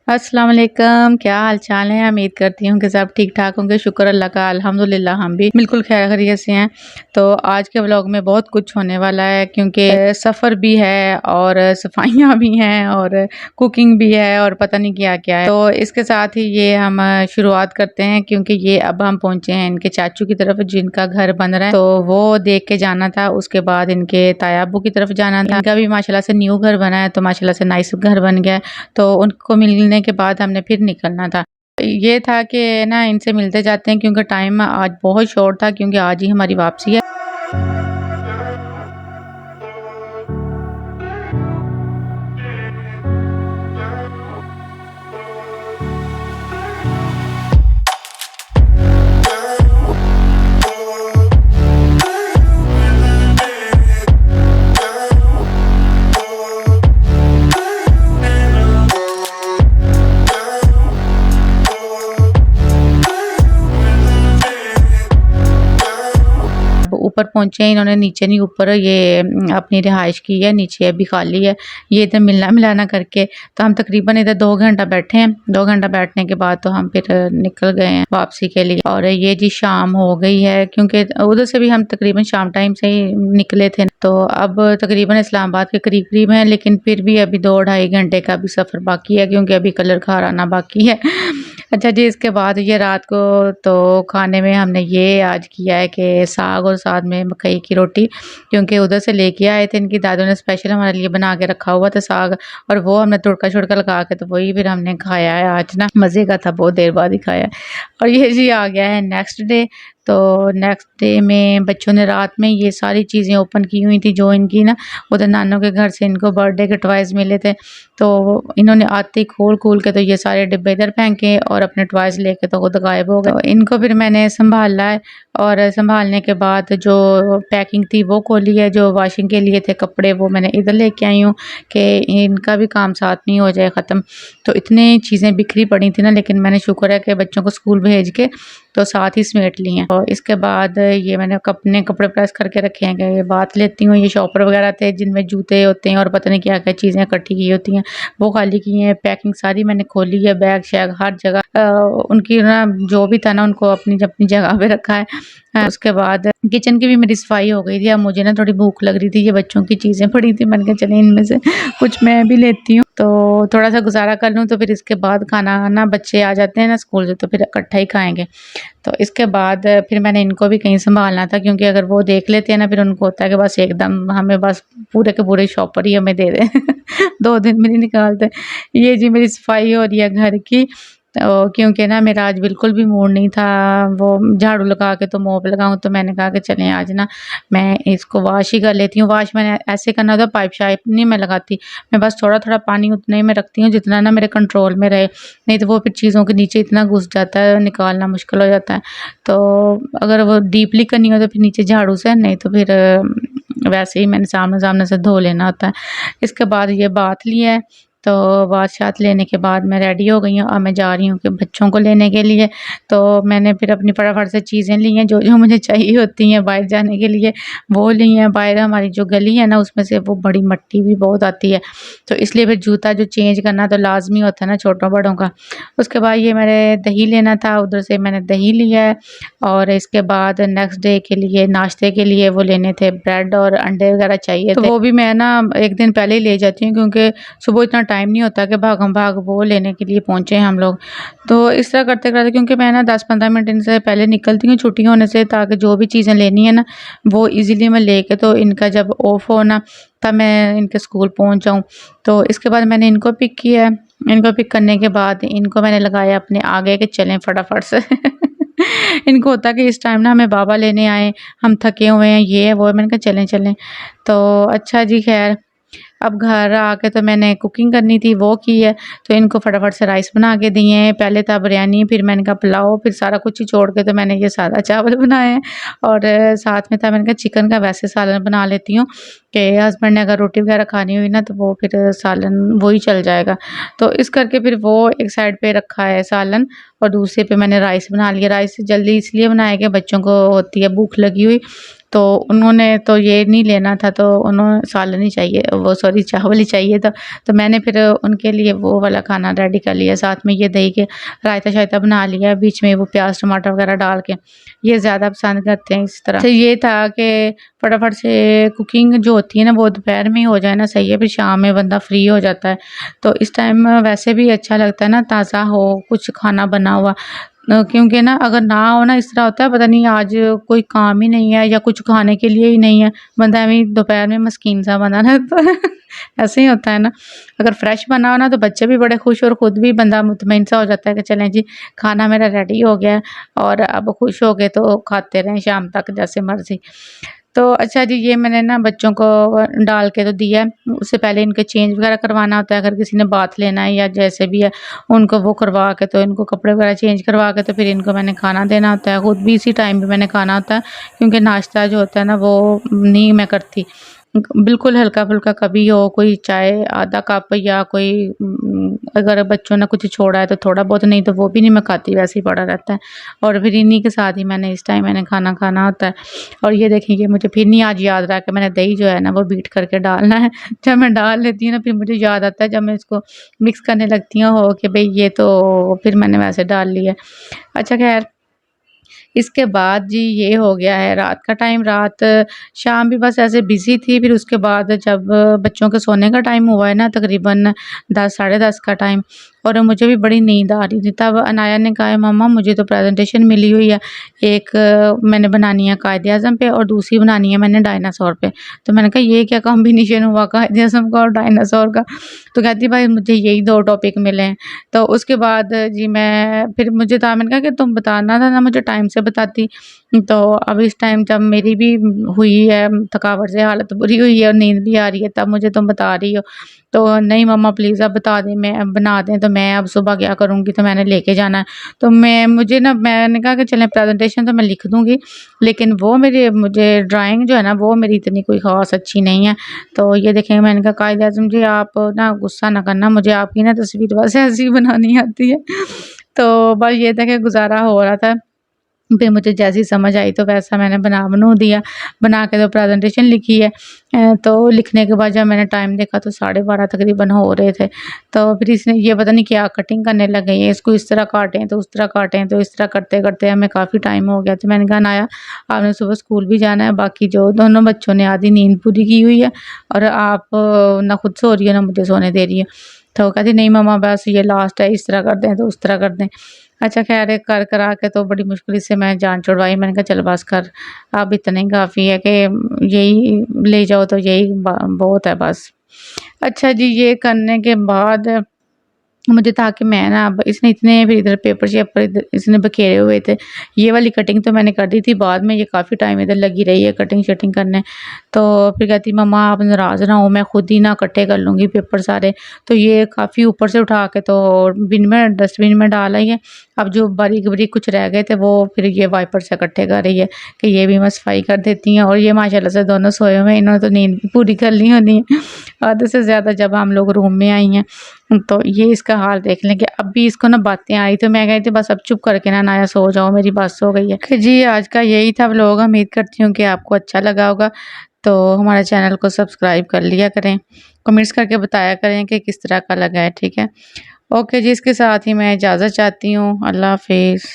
अस्सलाम वालेकुम, क्या हाल चाल है। उम्मीद करती हूँ कि सब ठीक ठाक होंगे। शुक्र अल्लाह का, अल्हम्दुलिल्लाह हम भी बिल्कुल खैर खैरियत से हैं। तो आज के व्लॉग में बहुत कुछ होने वाला है क्योंकि सफ़र भी है और सफाइयाँ भी हैं और कुकिंग भी है और पता नहीं क्या क्या है। तो इसके साथ ही ये हम शुरुआत करते हैं क्योंकि ये अब हम पहुँचे हैं इनके चाचू की तरफ जिनका घर बन रहा है, तो वो देख के जाना था। उसके बाद इनके ताया अब्बू की तरफ जाना था। इनका भी माशाल्लाह से न्यू घर बना है, तो माशाल्लाह से नाइस घर बन गया है। तो उनको मिलने के बाद हमने फिर निकलना था। ये था कि ना इनसे मिलते जाते हैं क्योंकि टाइम आज बहुत शॉर्ट था क्योंकि आज ही हमारी वापसी है। ऊपर पहुंचे, इन्होंने नीचे नहीं ऊपर ये अपनी रिहाइश की है, नीचे अभी खाली है। ये इधर मिलना मिलाना करके तो हम तकरीबन इधर 2 घंटा बैठे हैं। 2 घंटा बैठने के बाद तो हम फिर निकल गए हैं वापसी के लिए। और ये जी शाम हो गई है क्योंकि उधर से भी हम तकरीबन शाम टाइम से ही निकले थे, तो अब तकरीबन इस्लामाबाद के करीब करीब हैं, लेकिन फिर भी अभी 2-2.5 घंटे का भी सफ़र बाकी है क्योंकि अभी कलर घर आना बाकी है। अच्छा जी, इसके बाद ये रात को तो खाने में हमने ये आज किया है कि साग और साथ में मकई की रोटी, क्योंकि उधर से लेके आए थे। इनकी दादों ने स्पेशल हमारे लिए बना के रखा हुआ था साग, और वो हमने तुड़का छुड़का लगा के तो वही फिर हमने खाया है। आज ना मज़े का था, बहुत देर बाद ही खाया है। और ये जी आ गया है नेक्स्ट डे। तो नेक्स्ट डे में बच्चों ने रात में ये सारी चीज़ें ओपन की हुई थी जो इनकी ना उधर नानों के घर से इनको बर्थडे के टॉयज़ मिले थे। तो इन्होंने आते ही खोल के तो ये सारे डिब्बे इधर फेंके और अपने टॉयज़ लेके तो खुद गायब हो गए। तो इनको फिर मैंने संभाला है, और संभालने के बाद जो पैकिंग थी वो खोली है। जो वॉशिंग के लिए थे कपड़े वो मैंने इधर लेके आई हूँ कि इनका भी काम साथ में ही हो जाए ख़त्म। तो इतनी चीज़ें बिखरी पड़ी थी ना, लेकिन मैंने शुक्र है कि बच्चों को स्कूल भेज के तो साथ ही समेट ली हैं। और इसके बाद ये मैंने अपने कपड़े प्रेस करके रखे हैं कि ये बात लेती हूँ। ये शॉपर वगैरह थे जिनमें जूते होते हैं और पता नहीं क्या क्या चीज़ें इकट्ठी की होती हैं, वो खाली की हैं। पैकिंग सारी मैंने खोली है, बैग शैग हर जगह उनकी ना जो भी था ना उनको अपनी अपनी जगह पे रखा है। उसके बाद किचन की भी मेरी सफाई हो गई थी। अब मुझे ना थोड़ी भूख लग रही थी, ये बच्चों की चीज़ें पड़ी थी, मैंने कहा चले इनमें से कुछ मैं भी लेती हूँ तो थोड़ा सा गुजारा कर लूँ। तो फिर इसके बाद खाना ना बच्चे आ जाते हैं ना स्कूल से, तो फिर इकट्ठा ही खाएंगे। तो इसके बाद फिर मैंने इनको भी कहीं संभालना था क्योंकि अगर वो देख लेते हैं ना फिर उनको होता है कि बस एकदम हमें बस पूरे के पूरे शॉपर ही हमें दे दें 2 दिन में नहीं निकालते। ये जी मेरी सफाई हो रही है घर की। तो क्योंकि ना मेरा आज बिल्कुल भी मूड नहीं था वो झाड़ू लगा के तो मोप लगाऊं, तो मैंने कहा कि चलें आज ना मैं इसको वॉश ही कर लेती हूँ। वॉश मैंने ऐसे करना होता, पाइप शाइप नहीं मैं लगाती, मैं बस थोड़ा थोड़ा पानी उतने ही में रखती हूँ जितना ना मेरे कंट्रोल में रहे, नहीं तो वो फिर चीज़ों के नीचे इतना घुस जाता है, निकालना मुश्किल हो जाता है। तो अगर वो डीपली करनी हो तो फिर नीचे झाड़ू से, नहीं तो फिर वैसे ही मैंने सामने सामने से धो लेना होता है। इसके बाद ये बात लिया है, तो बादशाह लेने के बाद मैं रेडी हो गई हूँ और मैं जा रही हूँ कि बच्चों को लेने के लिए। तो मैंने फिर अपनी फटाफट से चीज़ें ली हैं जो जो मुझे चाहिए होती हैं बाहर जाने के लिए, वो ली हैं। बाहर हमारी जो गली है ना उसमें से वो बड़ी मिट्टी भी बहुत आती है, तो इसलिए फिर जूता जो चेंज करना तो लाजमी होता है ना छोटों बड़ों का। उसके बाद ये मैंने दही लेना था, उधर से मैंने दही लिया है। और इसके बाद नेक्स्ट डे के लिए नाश्ते के लिए वो लेने थे ब्रेड और अंडे वगैरह चाहिए थे, तो वो भी मैं ना एक दिन पहले ही ले जाती हूँ क्योंकि सुबह इतना टाइम नहीं होता कि भागम भाग वो लेने के लिए पहुँचे हम लोग। तो इस तरह करते करते क्योंकि मैं ना 10-15 मिनट इनसे पहले निकलती हूँ छुट्टी होने से, ताकि जो भी चीज़ें लेनी है ना वो इजीली मैं लेके तो इनका जब ऑफ हो ना तब मैं इनके स्कूल पहुँच जाऊँ। तो इसके बाद मैंने इनको पिक किया है। इनको पिक करने के बाद इनको मैंने लगाया अपने आगे के चलें फटाफट से इनको होता है कि इस टाइम ना हमें बाबा लेने आए, हम थके हुए हैं, ये है वो है। मैंने कहा चलें चलें। तो अच्छा जी खैर, अब घर आके तो मैंने कुकिंग करनी थी वो की है, तो इनको फटाफट से राइस बना के दिए हैं। पहले था बिरयानी, फिर मैंने कहा पुलाव, फिर सारा कुछ ही छोड़ के तो मैंने ये सादा चावल बनाए हैं। और साथ में था मैंने कहा चिकन का वैसे सालन बना लेती हूँ कि हस्बैंड ने अगर रोटी वगैरह खानी हुई ना तो वो फिर सालन वो ही चल जाएगा। तो इस करके फिर वो एक साइड पे रखा है सालन, और दूसरे पे मैंने राइस बना लिया। राइस जल्दी इसलिए बनाया कि बच्चों को होती है भूख लगी हुई, तो उन्होंने तो ये नहीं लेना था, तो उन्होंने सालन ही चाहिए, वो सॉरी चावल ही चाहिए था। तो मैंने फिर उनके लिए वो वाला खाना रेडी कर लिया, साथ में ये दही के रायता-शायता बना लिया, बीच में वो प्याज़ टमाटर वगैरह डाल के, ये ज़्यादा पसंद करते हैं इस तरह। तो ये था कि फटाफट से कुकिंग जो होती है ना वो दोपहर में ही हो जाए ना सही है, फिर शाम में बंदा फ्री हो जाता है। तो इस टाइम वैसे भी अच्छा लगता है ना, ताज़ा हो कुछ खाना बना हुआ। क्योंकि ना अगर ना हो ना, इस तरह होता है पता नहीं आज कोई काम ही नहीं है या कुछ खाने के लिए ही नहीं है, बंदा ऐਵੇਂ ही दोपहर में मस्कीन सा बना रहता है। ऐसे ही होता है ना, अगर फ्रेश बना हो ना तो बच्चे भी बड़े खुश और खुद भी बंदा मुतमईन सा हो जाता है कि चलें जी खाना मेरा रेडी हो गया है और अब खुश हो गए तो खाते रहें शाम तक जैसे मर्ज़ी। तो अच्छा जी, ये मैंने ना बच्चों को डाल के तो दिया है, उससे पहले इनके चेंज वगैरह करवाना होता है, अगर किसी ने बाथ लेना है या जैसे भी है उनको वो करवा के तो इनको कपड़े वगैरह चेंज करवा के तो फिर इनको मैंने खाना देना होता है, खुद भी इसी टाइम पे मैंने खाना होता है क्योंकि नाश्ता जो होता है ना वो नहीं मैं करती। बिल्कुल हल्का-फुल्का कभी हो, कोई चाय आधा कप या कोई अगर बच्चों ने कुछ छोड़ा है तो थोड़ा बहुत, नहीं तो वो भी नहीं मैं खाती, वैसे ही पड़ा रहता है। और फिर इन्हीं के साथ ही मैंने इस टाइम मैंने खाना खाना होता है। और ये देखिए ये मुझे फिर नहीं आज याद रहा कि मैंने दही जो है ना वो बीट करके डालना है। जब मैं डाल लेती हूँ ना फिर मुझे याद आता है, जब मैं इसको मिक्स करने लगती हूँ हो कि भई ये तो फिर मैंने वैसे डाल लिया। अच्छा ख़ैर, इसके बाद जी ये हो गया है रात का टाइम, रात शाम भी बस ऐसे बिज़ी थी, फिर उसके बाद जब बच्चों के सोने का टाइम हुआ है ना तकरीबन 10 साढ़े 10 का टाइम, और मुझे भी बड़ी नींद आ रही थी, तब अनाया ने कहा मम्मा मुझे तो प्रेजेंटेशन मिली हुई है, एक मैंने बनानी है कायद-ए-आज़म पे और दूसरी बनानी है मैंने डायनासोर पे। तो मैंने कहा ये क्या कॉम्बिनेशन हुआ कायद-ए-आज़म का और डायनासोर का? तो कहती भाई मुझे यही 2 टॉपिक मिले हैं। तो उसके बाद जी मैं फिर मुझे था, मैंने कहा कि तुम बताना था ना मुझे टाइम से बताती। तो अब इस टाइम जब मेरी भी हुई है थकावट से हालत बुरी हुई है और नींद भी आ रही है, तब मुझे तुम बता रही हो। तो नहीं मम्मा प्लीज़ अब बता दें, मैं बना दें, तो मैं अब सुबह क्या करूँगी, तो मैंने लेके जाना है। तो मुझे ना मैंने कहा कि चलें प्रेज़ेंटेशन तो मैं लिख दूँगी, लेकिन वो मुझे ड्राइंग जो है ना वो मेरी इतनी कोई ख़ास अच्छी नहीं है। तो ये देखें, मैंने कहा कायद-ए-आज़म जी आप ना गुस्सा ना करना, मुझे आपकी ना तस्वीर बस ऐसी ही बनानी आती है। तो बस ये था कि गुज़ारा हो रहा था। फिर मुझे जैसी समझ आई तो वैसा मैंने बना दिया, बना के तो प्रेज़ेंटेशन लिखी है। तो लिखने के बाद जब मैंने टाइम देखा तो 12:30 तकरीबन हो रहे थे। तो फिर इसने ये पता नहीं क्या कटिंग करने लग गई है, इसको इस तरह काटें तो उस तरह काटें, तो इस तरह करते-करते हमें काफ़ी टाइम हो गया। तो मैंने कहा अनाया आपने सुबह स्कूल भी जाना है, बाकी जो दोनों बच्चों ने आधी नींद पूरी की हुई है और आप ना खुद सो रही हो ना मुझे सोने दे रही हो। तो कहती नहीं मम्मा बस ये लास्ट है, इस तरह कर दें तो उस तरह कर दें। अच्छा ख़ैर एक कर करा के तो बड़ी मुश्किल से मैं जान छुड़वाई। मैंने कहा चल बस कर, अब इतना ही काफ़ी है कि यही ले जाओ तो यही बहुत है बस। अच्छा जी, ये करने के बाद मुझे था कि मैं ना अब इसने इतने फिर इधर पेपर शेपर इधर इसने बखेरे हुए थे। ये वाली कटिंग तो मैंने कर दी थी बाद में, ये काफ़ी टाइम इधर लगी रही है कटिंग शटिंग करने। तो फिर कहती मम्मा आप नाराज़ ना हो, मैं खुद ही ना इकट्ठे कर लूँगी पेपर सारे। तो ये काफ़ी ऊपर से उठा के तो बिन में डस्टबिन में डाल आई है। अब जो बारीक-बारीक कुछ रह गए थे वो फिर ये वाइपर से इकट्ठे कर रही है कि ये भी मैं सफाई कर देती हैं। और ये माशाल्लाह से दोनों सोए हुए हैं, इन्होंने तो नींद भी पूरी कर ली होनी है। आधे से ज़्यादा जब हम लोग रूम में आई हैं। तो ये इसका हाल देख लें कि अब भी इसको ना बातें आई, तो मैं कही थी बस अब चुप करके ना नाया सो जाओ, मेरी बस हो गई है। कि जी आज का यही था व्लॉग, उम्मीद करती हूँ कि आपको अच्छा लगा होगा। तो हमारे चैनल को सब्सक्राइब कर लिया करें, कमेंट्स करके बताया करें कि किस तरह का लगा है, ठीक है। ओके जी, इसके साथ ही मैं इजाज़त चाहती हूँ। अल्लाह हाफ़िज़।